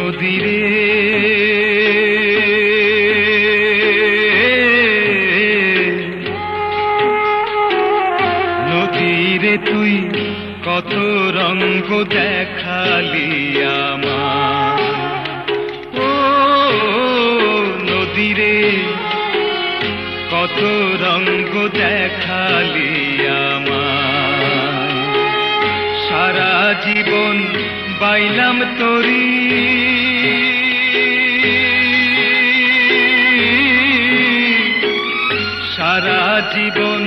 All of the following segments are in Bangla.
নদীরে নদীরে তুই কত রঙ্গ দেখালি আমার, ও নদীরে কত রঙ্গ দেখালি আমার। সারা জীবন বাইলাম তোরি, সারা জীবন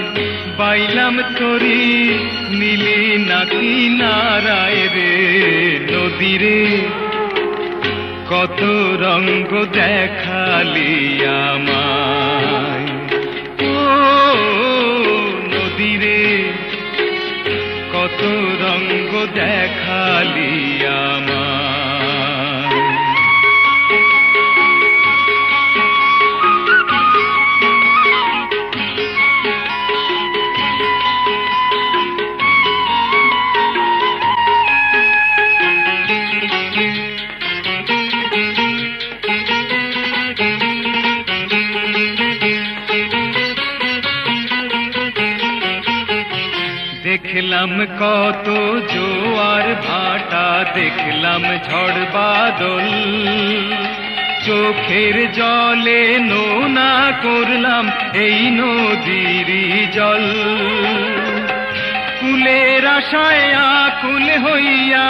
বাইলাম তোরি, নীলি নাকি নারায় রে নদীরে কত রঙ্গ দেখালি আমায়, ও নদীরে কত রঙ্গ দেখালি আমায়। দেখলাম কত জোয়ার ভাটা, দেখলাম ঝড় বাদল, চোখের জলে নোনা করলাম এই নদীর জল। কুলের আশায় আকুল হইয়া,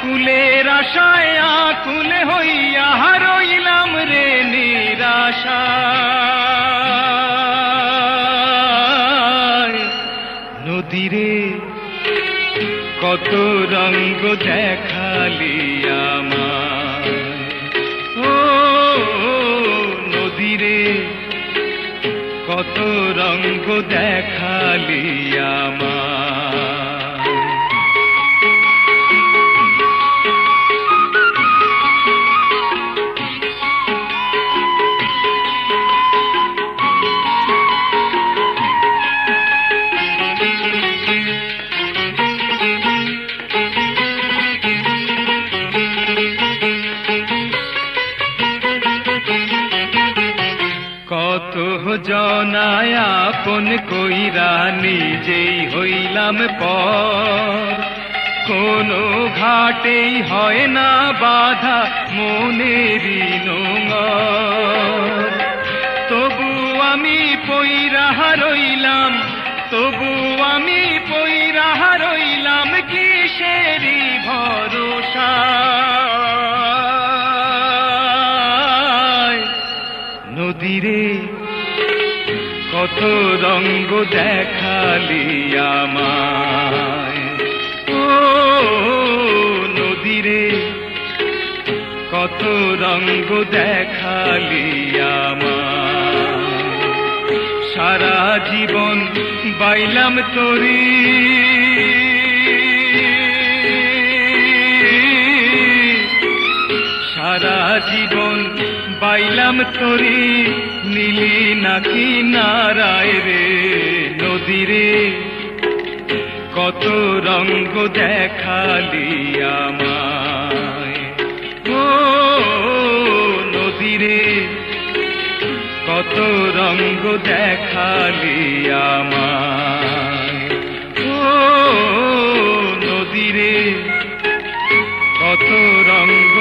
কুলের আশায় আকুল হইয়া হারাইলাম রে নিরাশা। নদীরে কত রঙ্গ দেখালি আমায়, ও নদীরে কত রঙ্গ দেখালি আমায়। কত জনায় আপন কইরা নিজেই হইলাম পর, কোনো ঘাটেই হয় না বাধা মনেরই নোঙর। তবু আমি পইরা রইলাম, তবু আমি পইরা রইলাম কিসেরই ভরসা। নদীরে কত রঙ্গ দেখালি আমায়, ও নদীরে কত রঙ্গ দেখালি আমায়। সারা জীবন বাইলাম তোরি, সারা জীবন বাইলাম তোরি, নীলি নাকি নারায় রে নদীরে কত রঙ্গ দেখালি আমায়, ও নদীরে কত রঙ্গ দেখালি আমায়, ও নদীরে কত রঙ্গ